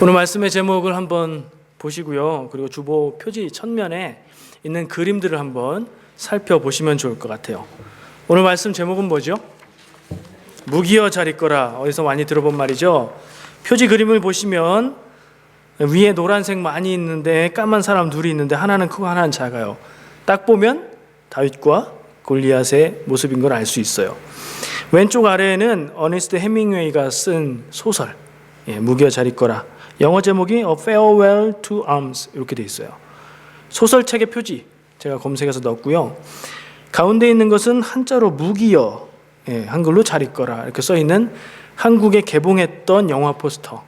오늘 말씀의 제목을 한번 보시고요. 그리고 주보 표지 첫면에 있는 그림들을 한번 살펴보시면 좋을 것 같아요. 오늘 말씀 제목은 뭐죠? 무기여 잘 있거라. 어디서 많이 들어본 말이죠. 표지 그림을 보시면 위에 노란색 많이 있는데 까만 사람 둘이 있는데 하나는 크고 하나는 작아요. 딱 보면 다윗과 골리앗의 모습인 걸 알 수 있어요. 왼쪽 아래에는 어니스트 해밍웨이가 쓴 소설, 무기여 잘 있거라. 영어 제목이 A Farewell to Arms 이렇게 돼 있어요. 소설책의 표지 제가 검색해서 넣었고요. 가운데 있는 것은 한자로 무기여, 한글로 잘 있거라 이렇게 써 있는 한국에 개봉했던 영화 포스터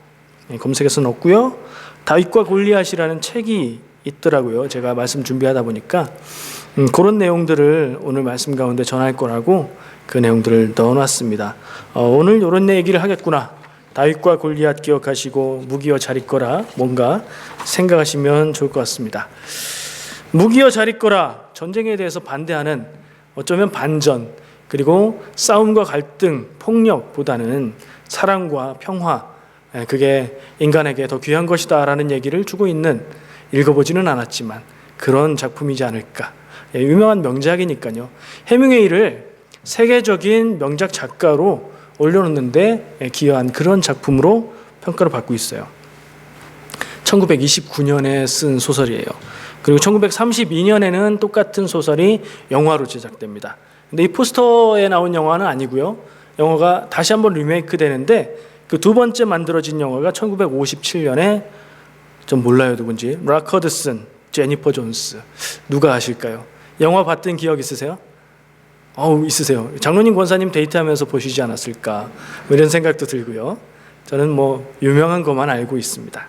검색해서 넣었고요. 다윗과 골리앗이라는 책이 있더라고요. 제가 말씀 준비하다 보니까 그런 내용들을 오늘 말씀 가운데 전할 거라고 그 내용들을 넣어놨습니다. 오늘 이런 얘기를 하겠구나. 다윗과 골리앗 기억하시고 무기여 잘 있거라 뭔가 생각하시면 좋을 것 같습니다. 무기여 잘 있거라, 전쟁에 대해서 반대하는, 어쩌면 반전, 그리고 싸움과 갈등, 폭력보다는 사랑과 평화, 그게 인간에게 더 귀한 것이다 라는 얘기를 주고 있는, 읽어보지는 않았지만 그런 작품이지 않을까. 유명한 명작이니까요. 해밍웨이를 세계적인 명작 작가로 올려놓는데 기여한 그런 작품으로 평가를 받고 있어요. 1929년에 쓴 소설이에요. 그리고 1932년에는 똑같은 소설이 영화로 제작됩니다. 근데 이 포스터에 나온 영화는 아니고요. 영화가 다시 한번 리메이크 되는데 그 두 번째 만들어진 영화가 1957년에 좀 몰라요 누군지, 락 허드슨, 제니퍼 존스. 누가 아실까요? 영화 봤던 기억 있으세요? 있으세요. 장로님 권사님 데이트하면서 보시지 않았을까 이런 생각도 들고요. 저는 유명한 것만 알고 있습니다.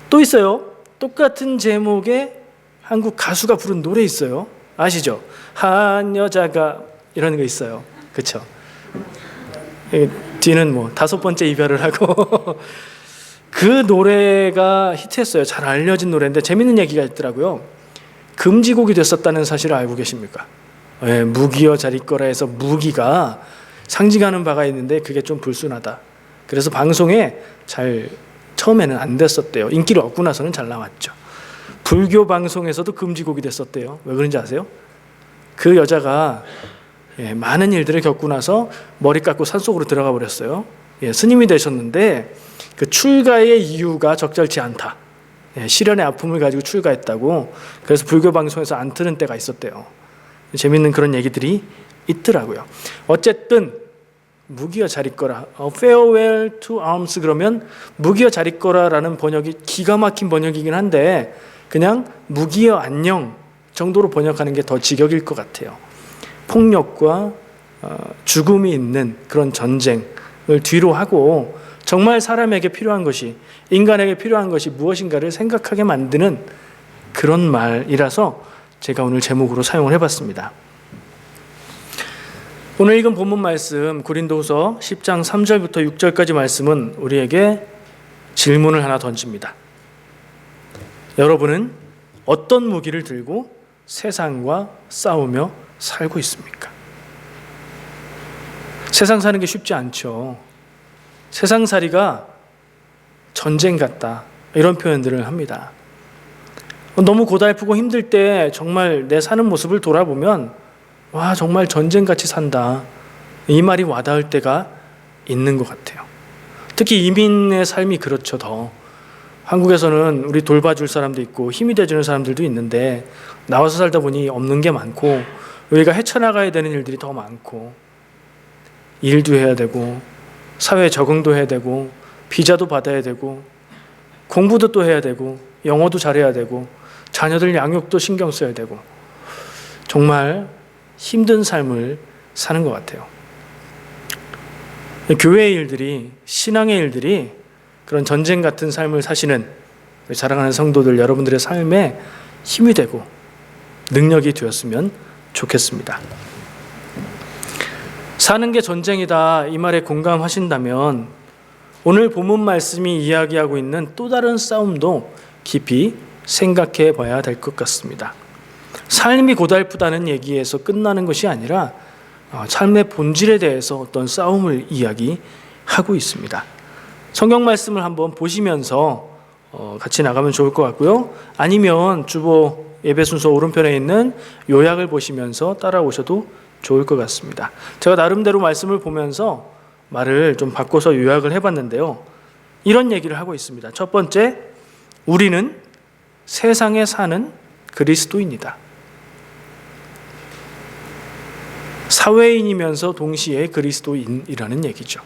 또 있어요. 똑같은 제목의 한국 가수가 부른 노래 있어요. 아시죠? 한 여자가 이런 거 있어요. 그렇죠? 뒤는 다섯 번째 이별을 하고 그 노래가 히트했어요. 잘 알려진 노래인데 재밌는 얘기가 있더라고요. 금지곡이 됐었다는 사실을 알고 계십니까? 무기여 잘 있거라 해서 무기가 상징하는 바가 있는데 그게 좀 불순하다. 그래서 방송에 잘 처음에는 안 됐었대요. 인기를 얻고 나서는 잘 나왔죠. 불교 방송에서도 금지곡이 됐었대요. 왜 그런지 아세요? 그 여자가 많은 일들을 겪고 나서 머리 깎고 산속으로 들어가 버렸어요. 스님이 되셨는데 그 출가의 이유가 적절치 않다. 시련의 아픔을 가지고 출가했다고. 그래서 불교 방송에서 안 트는 때가 있었대요. 재밌는 그런 얘기들이 있더라고요. 어쨌든 무기여 잘 있거라, A Farewell to Arms, 그러면 무기여 잘 있거라라는 번역이 기가 막힌 번역이긴 한데 그냥 무기여 안녕 정도로 번역하는 게 더 직역일 것 같아요. 폭력과 죽음이 있는 그런 전쟁을 뒤로 하고 정말 사람에게 필요한 것이, 인간에게 필요한 것이 무엇인가를 생각하게 만드는 그런 말이라서 제가 오늘 제목으로 사용을 해봤습니다. 오늘 읽은 본문 말씀 고린도후서 10장 3절부터 6절까지 말씀은 우리에게 질문을 하나 던집니다. 여러분은 어떤 무기를 들고 세상과 싸우며 살고 있습니까? 세상 사는 게 쉽지 않죠. 세상살이가 전쟁 같다 이런 표현들을 합니다. 너무 고달프고 힘들 때 정말 내 사는 모습을 돌아보면 와, 정말 전쟁같이 산다 이 말이 와닿을 때가 있는 것 같아요. 특히 이민의 삶이 그렇죠. 더 한국에서는 우리 돌봐줄 사람도 있고 힘이 돼주는 사람들도 있는데 나와서 살다 보니 없는 게 많고 우리가 헤쳐나가야 되는 일들이 더 많고 일도 해야 되고 사회에 적응도 해야 되고 비자도 받아야 되고 공부도 또 해야 되고 영어도 잘해야 되고 자녀들 양육도 신경 써야 되고 정말 힘든 삶을 사는 것 같아요. 교회의 일들이, 신앙의 일들이 그런 전쟁 같은 삶을 사시는 사랑하는 성도들 여러분들의 삶에 힘이 되고 능력이 되었으면 좋겠습니다. 사는 게 전쟁이다 이 말에 공감하신다면 오늘 본문 말씀이 이야기하고 있는 또 다른 싸움도 깊이 생각해 봐야 될 것 같습니다. 삶이 고달프다는 얘기에서 끝나는 것이 아니라 삶의 본질에 대해서 어떤 싸움을 이야기하고 있습니다. 성경 말씀을 한번 보시면서 같이 나가면 좋을 것 같고요. 아니면 주보 예배 순서 오른편에 있는 요약을 보시면서 따라오셔도 좋을 것 같습니다. 제가 나름대로 말씀을 보면서 말을 좀 바꿔서 요약을 해봤는데요. 이런 얘기를 하고 있습니다. 첫 번째, 우리는 세상에 사는 그리스도인이다. 사회인이면서 동시에 그리스도인이라는 얘기죠.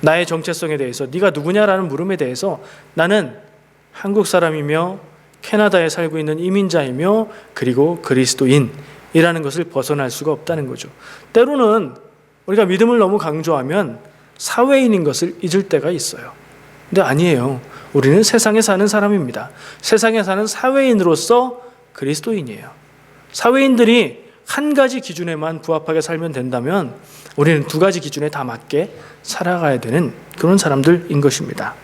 나의 정체성에 대해서, 네가 누구냐라는 물음에 대해서 나는 한국 사람이며 캐나다에 살고 있는 이민자이며 그리고 그리스도인이라는 것을 벗어날 수가 없다는 거죠. 때로는 우리가 믿음을 너무 강조하면 사회인인 것을 잊을 때가 있어요. 근데 아니에요. 우리는 세상에 사는 사람입니다. 세상에 사는 사회인으로서 그리스도인이에요. 사회인들이 한 가지 기준에만 부합하게 살면 된다면 우리는 두 가지 기준에 다 맞게 살아가야 되는 그런 사람들인 것입니다.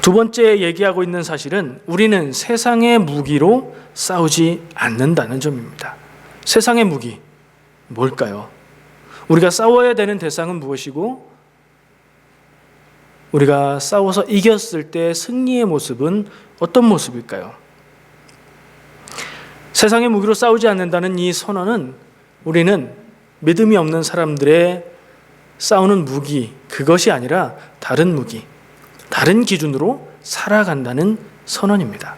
두 번째 얘기하고 있는 사실은 우리는 세상의 무기로 싸우지 않는다는 점입니다. 세상의 무기, 뭘까요? 우리가 싸워야 되는 대상은 무엇이고 우리가 싸워서 이겼을 때 승리의 모습은 어떤 모습일까요? 세상의 무기로 싸우지 않는다는 이 선언은 우리는 믿음이 없는 사람들의 싸우는 무기, 그것이 아니라 다른 무기, 다른 기준으로 살아간다는 선언입니다.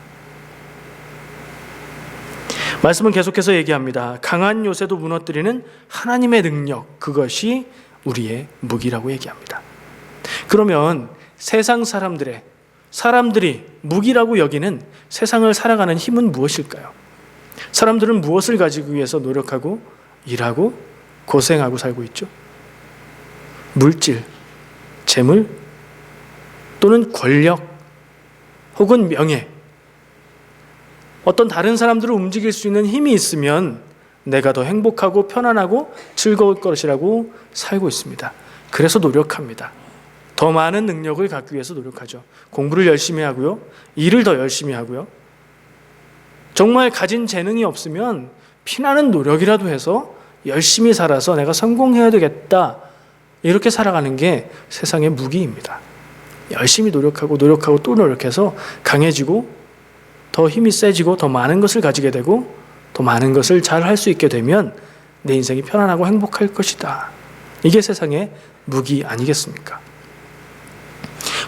말씀은 계속해서 얘기합니다. 강한 요새도 무너뜨리는 하나님의 능력, 그것이 우리의 무기라고 얘기합니다. 그러면 세상 사람들이 무기라고 여기는 세상을 살아가는 힘은 무엇일까요? 사람들은 무엇을 가지기 위해서 노력하고 일하고 고생하고 살고 있죠? 물질, 재물, 또는 권력, 혹은 명예, 어떤 다른 사람들을 움직일 수 있는 힘이 있으면 내가 더 행복하고 편안하고 즐거울 것이라고 살고 있습니다. 그래서 노력합니다. 더 많은 능력을 갖기 위해서 노력하죠. 공부를 열심히 하고요. 일을 더 열심히 하고요. 정말 가진 재능이 없으면 피나는 노력이라도 해서 열심히 살아서 내가 성공해야 되겠다. 이렇게 살아가는 게 세상의 무기입니다. 열심히 노력하고 또 노력해서 강해지고 더 힘이 세지고 더 많은 것을 가지게 되고 더 많은 것을 잘 할 수 있게 되면 내 인생이 편안하고 행복할 것이다. 이게 세상의 무기 아니겠습니까?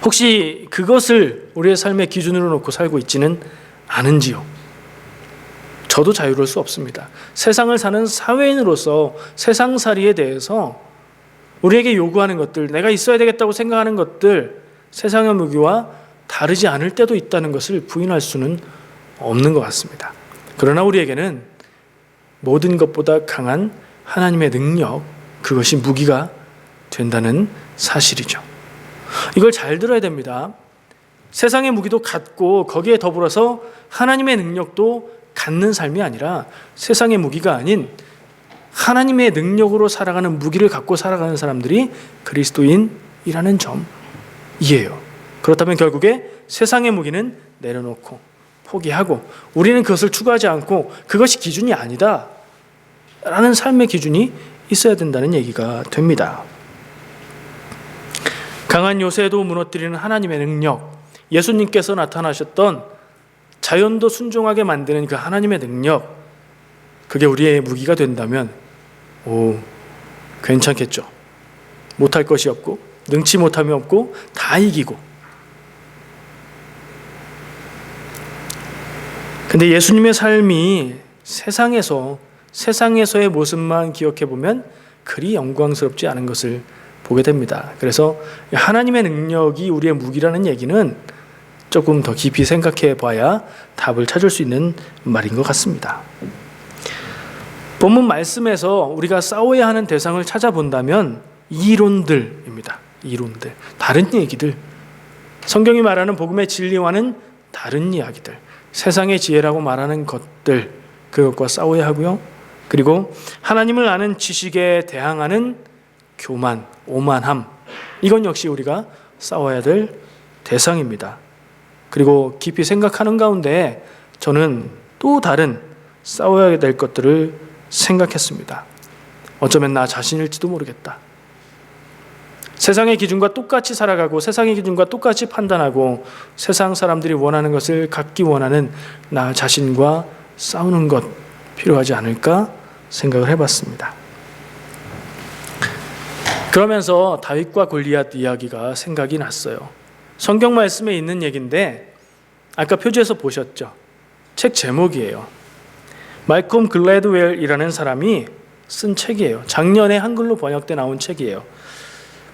혹시 그것을 우리의 삶의 기준으로 놓고 살고 있지는 않은지요? 저도 자유로울 수 없습니다. 세상을 사는 사회인으로서 세상살이에 대해서 우리에게 요구하는 것들, 내가 있어야 되겠다고 생각하는 것들, 세상의 무기와 다르지 않을 때도 있다는 것을 부인할 수는 없는 것 같습니다. 그러나 우리에게는 모든 것보다 강한 하나님의 능력, 그것이 무기가 된다는 사실이죠. 이걸 잘 들어야 됩니다. 세상의 무기도 갖고 거기에 더불어서 하나님의 능력도 갖는 삶이 아니라 세상의 무기가 아닌 하나님의 능력으로 살아가는 무기를 갖고 살아가는 사람들이 그리스도인이라는 점이에요. 그렇다면 결국에 세상의 무기는 내려놓고 포기하고 우리는 그것을 추구하지 않고 그것이 기준이 아니다 라는 삶의 기준이 있어야 된다는 얘기가 됩니다. 강한 요새도 무너뜨리는 하나님의 능력, 예수님께서 나타나셨던 자연도 순종하게 만드는 그 하나님의 능력, 그게 우리의 무기가 된다면 괜찮겠죠. 못할 것이 없고 능치 못함이 없고 다 이기고. 근데 예수님의 삶이 세상에서의 모습만 기억해 보면 그리 영광스럽지 않은 것을 보게 됩니다. 그래서 하나님의 능력이 우리의 무기라는 얘기는 조금 더 깊이 생각해 봐야 답을 찾을 수 있는 말인 것 같습니다. 본문 말씀에서 우리가 싸워야 하는 대상을 찾아본다면 이론들입니다. 이론들, 다른 얘기들, 성경이 말하는 복음의 진리와는 다른 이야기들, 세상의 지혜라고 말하는 것들, 그것과 싸워야 하고요. 그리고 하나님을 아는 지식에 대항하는 교만, 오만함, 이건 역시 우리가 싸워야 될 대상입니다. 그리고 깊이 생각하는 가운데 저는 또 다른 싸워야 될 것들을 생각했습니다. 어쩌면 나 자신일지도 모르겠다. 세상의 기준과 똑같이 살아가고 세상의 기준과 똑같이 판단하고 세상 사람들이 원하는 것을 갖기 원하는 나 자신과 싸우는 것 필요하지 않을까 생각을 해봤습니다. 그러면서 다윗과 골리앗 이야기가 생각이 났어요. 성경 말씀에 있는 얘기인데 아까 표지에서 보셨죠? 책 제목이에요. 말콤 글래드웰이라는 사람이 쓴 책이에요. 작년에 한글로 번역돼 나온 책이에요.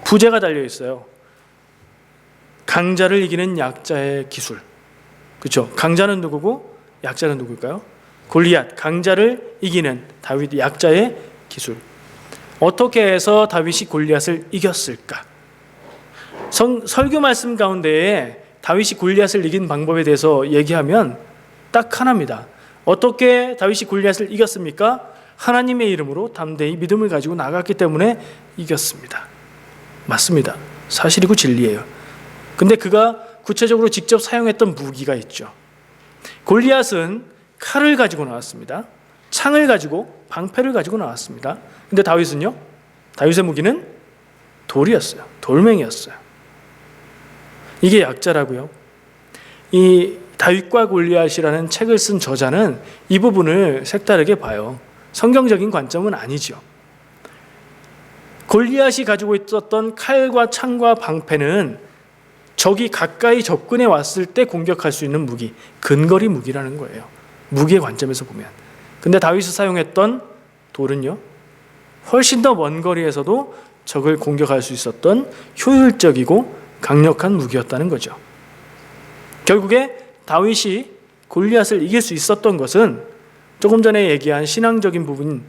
부제가 달려 있어요. 강자를 이기는 약자의 기술. 그렇죠? 강자는 누구고 약자는 누굴까요? 골리앗, 강자를 이기는 다윗 약자의 기술. 어떻게 해서 다윗이 골리앗을 이겼을까? 설교 말씀 가운데에 다윗이 골리앗을 이긴 방법에 대해서 얘기하면 딱 하나입니다. 어떻게 다윗이 골리앗을 이겼습니까? 하나님의 이름으로 담대히 믿음을 가지고 나갔기 때문에 이겼습니다. 맞습니다. 사실이고 진리예요. 근데 그가 구체적으로 직접 사용했던 무기가 있죠. 골리앗은 칼을 가지고 나왔습니다. 창을 가지고 방패를 가지고 나왔습니다. 근데 다윗은요? 다윗의 무기는 돌이었어요. 돌멩이였어요. 이게 약자라고요. 이 다윗과 골리앗이라는 책을 쓴 저자는 이 부분을 색다르게 봐요. 성경적인 관점은 아니죠. 골리앗이 가지고 있었던 칼과 창과 방패는 적이 가까이 접근해 왔을 때 공격할 수 있는 무기, 근거리 무기라는 거예요. 무기의 관점에서 보면. 근데 다윗이 사용했던 돌은요, 훨씬 더 먼 거리에서도 적을 공격할 수 있었던 효율적이고 강력한 무기였다는 거죠. 결국에 다윗이 골리앗을 이길 수 있었던 것은 조금 전에 얘기한 신앙적인 부분,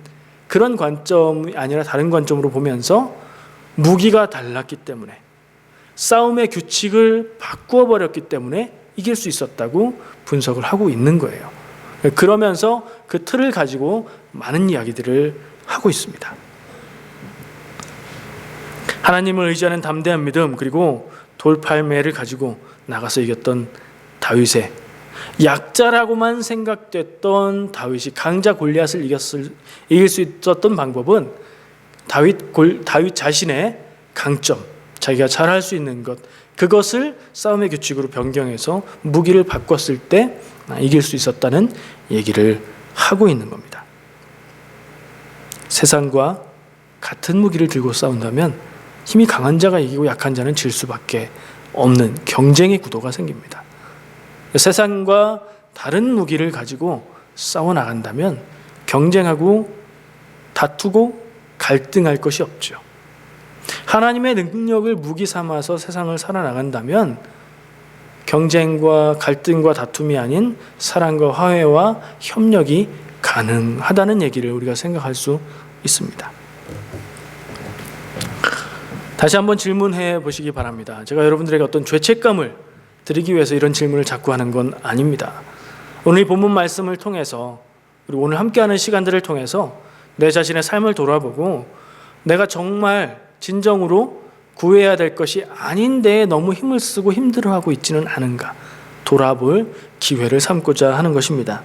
그런 관점이 아니라 다른 관점으로 보면서 무기가 달랐기 때문에, 싸움의 규칙을 바꾸어 버렸기 때문에 이길 수 있었다고 분석을 하고 있는 거예요. 그러면서 그 틀을 가지고 많은 이야기들을 하고 있습니다. 하나님을 의지하는 담대한 믿음, 그리고 돌팔매를 가지고 나가서 이겼던 다윗의, 약자라고만 생각됐던 다윗이 강자 골리앗을 이길 수 있었던 방법은 다윗 자신의 강점, 자기가 잘할 수 있는 것, 그것을 싸움의 규칙으로 변경해서 무기를 바꿨을 때 이길 수 있었다는 얘기를 하고 있는 겁니다. 세상과 같은 무기를 들고 싸운다면 힘이 강한 자가 이기고 약한 자는 질 수밖에 없는 경쟁의 구도가 생깁니다. 세상과 다른 무기를 가지고 싸워 나간다면 경쟁하고 다투고 갈등할 것이 없죠. 하나님의 능력을 무기 삼아서 세상을 살아나간다면 경쟁과 갈등과 다툼이 아닌 사랑과 화해와 협력이 가능하다는 얘기를 우리가 생각할 수 있습니다. 다시 한번 질문해 보시기 바랍니다. 제가 여러분들에게 어떤 죄책감을 드리기 위해서 이런 질문을 자꾸 하는 건 아닙니다. 오늘 이 본문 말씀을 통해서, 그리고 오늘 함께하는 시간들을 통해서 내 자신의 삶을 돌아보고 내가 정말 진정으로 구해야 될 것이 아닌데 너무 힘을 쓰고 힘들어하고 있지는 않은가 돌아볼 기회를 삼고자 하는 것입니다.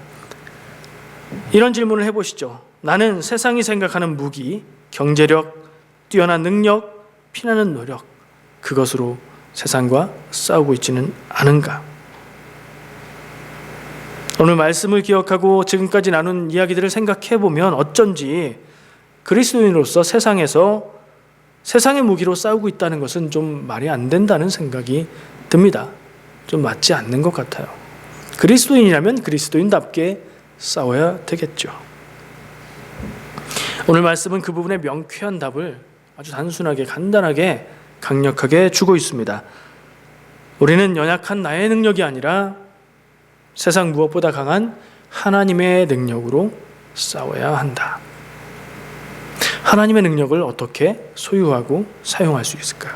이런 질문을 해보시죠. 나는 세상이 생각하는 무기, 경제력, 뛰어난 능력, 피나는 노력, 그것으로 세상과 싸우고 있지는 않은가? 오늘 말씀을 기억하고 지금까지 나눈 이야기들을 생각해보면 어쩐지 그리스도인으로서 세상에서 세상의 무기로 싸우고 있다는 것은 좀 말이 안 된다는 생각이 듭니다. 좀 맞지 않는 것 같아요. 그리스도인이라면 그리스도인답게 싸워야 되겠죠. 오늘 말씀은 그 부분에 명쾌한 답을 아주 단순하게, 간단하게, 강력하게 주고 있습니다. 우리는 연약한 나의 능력이 아니라 세상 무엇보다 강한 하나님의 능력으로 싸워야 한다. 하나님의 능력을 어떻게 소유하고 사용할 수 있을까요?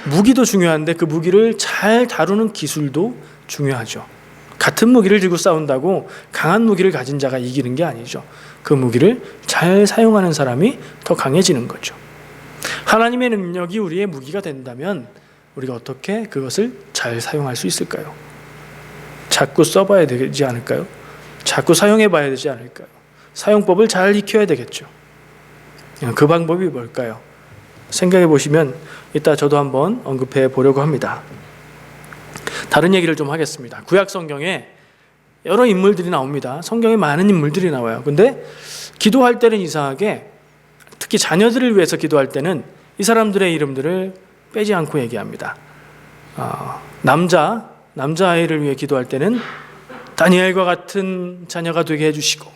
무기도 중요한데 그 무기를 잘 다루는 기술도 중요하죠. 같은 무기를 들고 싸운다고 강한 무기를 가진 자가 이기는 게 아니죠. 그 무기를 잘 사용하는 사람이 더 강해지는 거죠. 하나님의 능력이 우리의 무기가 된다면 우리가 어떻게 그것을 잘 사용할 수 있을까요? 자꾸 써봐야 되지 않을까요? 자꾸 사용해봐야 되지 않을까요? 사용법을 잘 익혀야 되겠죠. 그 방법이 뭘까요? 생각해 보시면 이따 저도 한번 언급해 보려고 합니다. 다른 얘기를 좀 하겠습니다. 구약 성경에 여러 인물들이 나옵니다. 성경에 많은 인물들이 나와요. 근데 기도할 때는 이상하게, 특히 자녀들을 위해서 기도할 때는 이 사람들의 이름들을 빼지 않고 얘기합니다. 남자아이를 위해 기도할 때는 다니엘과 같은 자녀가 되게 해주시고,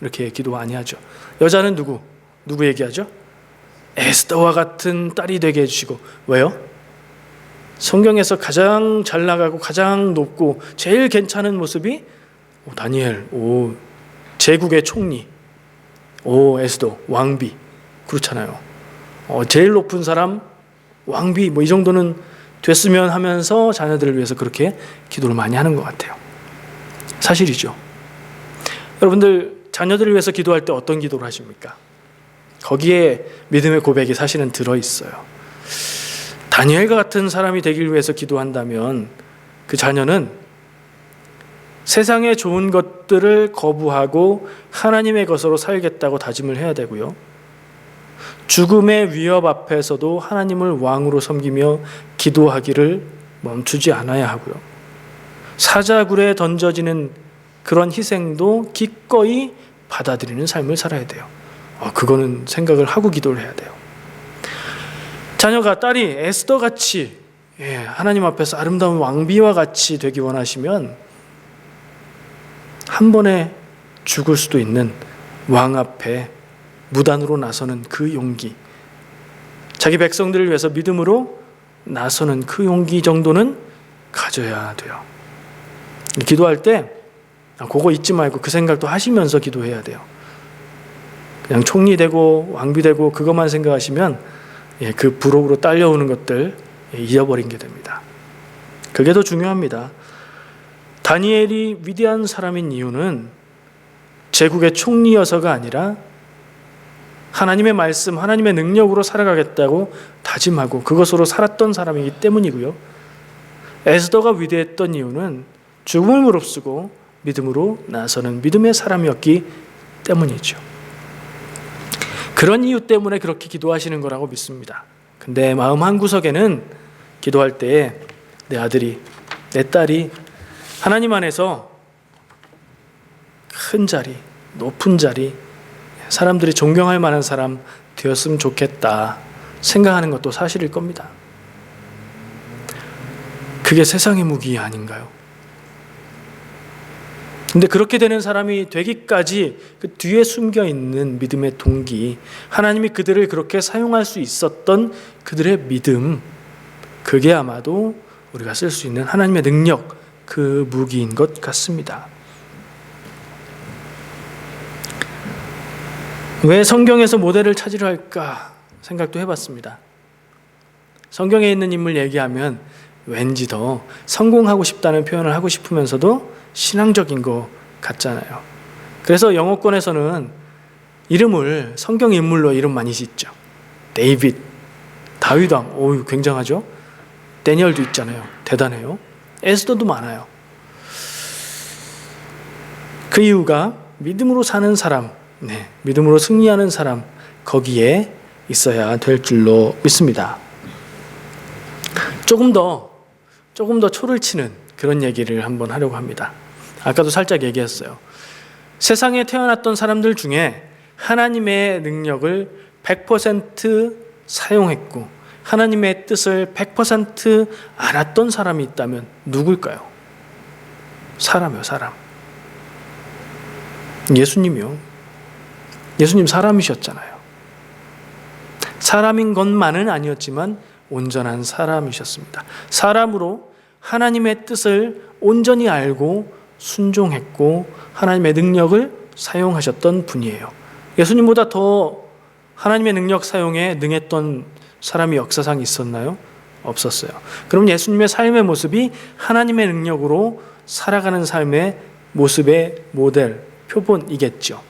이렇게 기도 많이 하죠. 여자는 누구 얘기하죠? 에스더와 같은 딸이 되게 해주시고. 왜요? 성경에서 가장 잘 나가고 가장 높고 제일 괜찮은 모습이 다니엘, 제국의 총리, 에스더, 왕비, 그렇잖아요. 제일 높은 사람, 왕비, 이 정도는 됐으면 하면서 자녀들을 위해서 그렇게 기도를 많이 하는 것 같아요. 사실이죠. 여러분들, 자녀들을 위해서 기도할 때 어떤 기도를 하십니까? 거기에 믿음의 고백이 사실은 들어있어요. 다니엘과 같은 사람이 되길 위해서 기도한다면 그 자녀는 세상의 좋은 것들을 거부하고 하나님의 것으로 살겠다고 다짐을 해야 되고요. 죽음의 위협 앞에서도 하나님을 왕으로 섬기며 기도하기를 멈추지 않아야 하고요. 사자굴에 던져지는 그런 희생도 기꺼이 받아들이는 삶을 살아야 돼요. 그거는 생각을 하고 기도를 해야 돼요. 자녀가, 딸이 에스더같이 하나님 앞에서 아름다운 왕비와 같이 되기 원하시면 한 번에 죽을 수도 있는 왕 앞에 무단으로 나서는 그 용기, 자기 백성들을 위해서 믿음으로 나서는 그 용기 정도는 가져야 돼요. 기도할 때 그거 잊지 말고 그 생각도 하시면서 기도해야 돼요. 그냥 총리 되고 왕비 되고 그것만 생각하시면 그 부록으로 딸려오는 것들 잊어버린 게 됩니다. 그게 더 중요합니다. 다니엘이 위대한 사람인 이유는 제국의 총리여서가 아니라 하나님의 말씀, 하나님의 능력으로 살아가겠다고 다짐하고 그것으로 살았던 사람이기 때문이고요. 에스더가 위대했던 이유는 죽음을 무릅쓰고 믿음으로 나서는 믿음의 사람이었기 때문이죠. 그런 이유 때문에 그렇게 기도하시는 거라고 믿습니다. 근데 마음 한구석에는 기도할 때에 내 아들이, 내 딸이 하나님 안에서 큰 자리, 높은 자리, 사람들이 존경할 만한 사람 되었으면 좋겠다 생각하는 것도 사실일 겁니다. 그게 세상의 무기 아닌가요? 근데 그렇게 되는 사람이 되기까지 그 뒤에 숨겨 있는 믿음의 동기, 하나님이 그들을 그렇게 사용할 수 있었던 그들의 믿음, 그게 아마도 우리가 쓸 수 있는 하나님의 능력, 그 무기인 것 같습니다. 왜 성경에서 모델을 찾으려 할까 생각도 해봤습니다. 성경에 있는 인물 얘기하면 왠지 더 성공하고 싶다는 표현을 하고 싶으면서도 신앙적인 것 같잖아요. 그래서 영어권에서는 이름을 성경 인물로 이름 많이 짓죠. 데이빗, 다윗왕, 굉장하죠. 다니엘도 있잖아요. 대단해요. 에스더도 많아요. 그 이유가 믿음으로 사는 사람, 믿음으로 승리하는 사람, 거기에 있어야 될 줄로 믿습니다. 조금 더 초를 치는 그런 얘기를 한번 하려고 합니다. 아까도 살짝 얘기했어요. 세상에 태어났던 사람들 중에 하나님의 능력을 100% 사용했고 하나님의 뜻을 100% 알았던 사람이 있다면 누굴까요? 사람이요, 사람. 예수님이요. 예수님 사람이셨잖아요. 사람인 것만은 아니었지만 온전한 사람이셨습니다. 사람으로 하나님의 뜻을 온전히 알고 순종했고 하나님의 능력을 사용하셨던 분이에요. 예수님보다 더 하나님의 능력 사용에 능했던 사람이 역사상 있었나요? 없었어요. 그럼 예수님의 삶의 모습이 하나님의 능력으로 살아가는 삶의 모습의 모델, 표본이겠죠.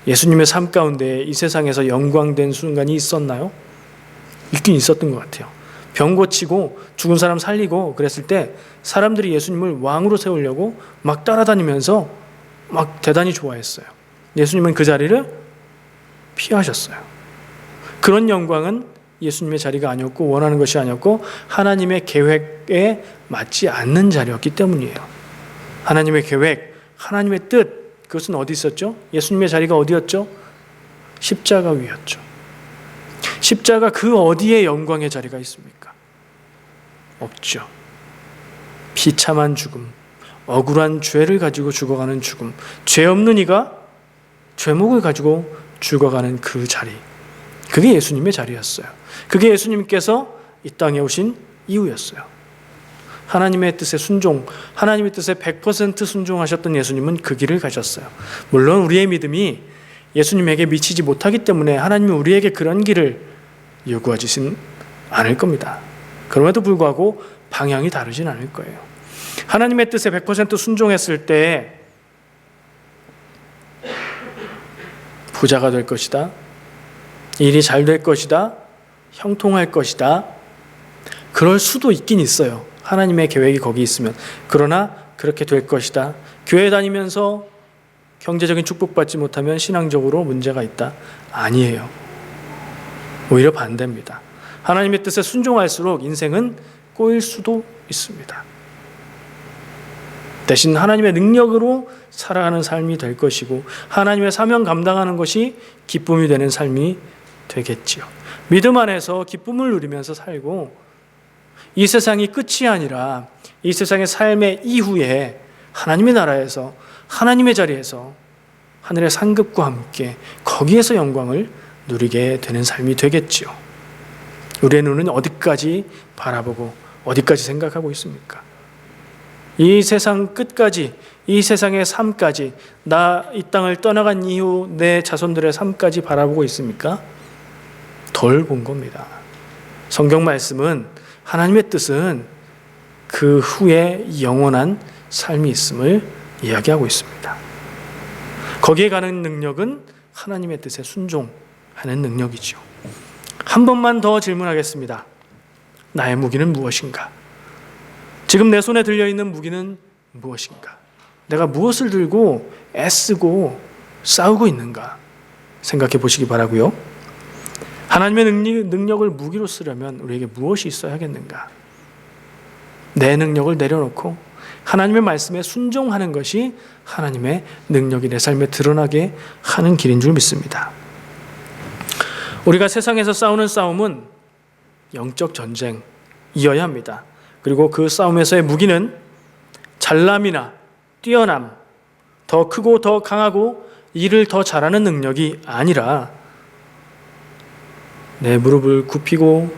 예수님의 삶 가운데 이 세상에서 영광된 순간이 있었나요? 있긴 있었던 것 같아요. 병 고치고 죽은 사람 살리고 그랬을 때 사람들이 예수님을 왕으로 세우려고 막 따라다니면서 막 대단히 좋아했어요. 예수님은 그 자리를 피하셨어요. 그런 영광은 예수님의 자리가 아니었고 원하는 것이 아니었고 하나님의 계획에 맞지 않는 자리였기 때문이에요. 하나님의 계획, 하나님의 뜻, 그것은 어디 있었죠? 예수님의 자리가 어디였죠? 십자가 위였죠. 십자가 그 어디에 영광의 자리가 있습니까? 없죠. 비참한 죽음, 억울한 죄를 가지고 죽어가는 죽음, 죄 없는 이가 죄목을 가지고 죽어가는 그 자리, 그게 예수님의 자리였어요. 그게 예수님께서 이 땅에 오신 이유였어요. 하나님의 뜻에 순종, 하나님의 뜻에 100% 순종하셨던 예수님은 그 길을 가셨어요. 물론 우리의 믿음이 예수님에게 미치지 못하기 때문에 하나님은 우리에게 그런 길을 요구하지는 않을 겁니다. 그럼에도 불구하고 방향이 다르진 않을 거예요. 하나님의 뜻에 100% 순종했을 때 부자가 될 것이다, 일이 잘 될 것이다, 형통할 것이다, 그럴 수도 있긴 있어요. 하나님의 계획이 거기 있으면. 그러나 그렇게 될 것이다, 교회 다니면서 경제적인 축복받지 못하면 신앙적으로 문제가 있다, 아니에요. 오히려 반대입니다. 하나님의 뜻에 순종할수록 인생은 꼬일 수도 있습니다. 대신 하나님의 능력으로 살아가는 삶이 될 것이고 하나님의 사명 감당하는 것이 기쁨이 되는 삶이 되겠지요. 믿음 안에서 기쁨을 누리면서 살고 이 세상이 끝이 아니라 이 세상의 삶의 이후에 하나님의 나라에서 하나님의 자리에서 하늘의 상급과 함께 거기에서 영광을 누리게 되는 삶이 되겠지요. 우리의 눈은 어디까지 바라보고 어디까지 생각하고 있습니까? 이 세상 끝까지, 이 세상의 삶까지, 나 이 땅을 떠나간 이후 내 자손들의 삶까지 바라보고 있습니까? 덜 본 겁니다. 성경 말씀은 하나님의 뜻은 그 후에 영원한 삶이 있음을 이야기하고 있습니다. 거기에 가는 능력은 하나님의 뜻에 순종하는 능력이죠. 한 번만 더 질문하겠습니다. 나의 무기는 무엇인가? 지금 내 손에 들려있는 무기는 무엇인가? 내가 무엇을 들고 애쓰고 싸우고 있는가? 생각해 보시기 바라고요. 하나님의 능력을 무기로 쓰려면 우리에게 무엇이 있어야겠는가? 내 능력을 내려놓고 하나님의 말씀에 순종하는 것이 하나님의 능력이 내 삶에 드러나게 하는 길인 줄 믿습니다. 우리가 세상에서 싸우는 싸움은 영적 전쟁이어야 합니다. 그리고 그 싸움에서의 무기는 잘남이나 뛰어남, 더 크고 더 강하고 일을 더 잘하는 능력이 아니라 내 무릎을 굽히고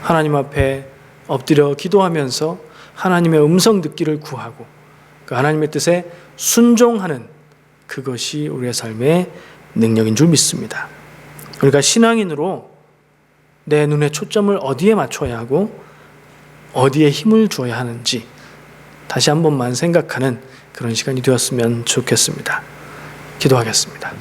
하나님 앞에 엎드려 기도하면서 하나님의 음성 듣기를 구하고 그 하나님의 뜻에 순종하는 그것이 우리의 삶의 능력인 줄 믿습니다. 우리가 신앙인으로 내 눈의 초점을 어디에 맞춰야 하고 어디에 힘을 주어야 하는지 다시 한 번만 생각하는 그런 시간이 되었으면 좋겠습니다. 기도하겠습니다.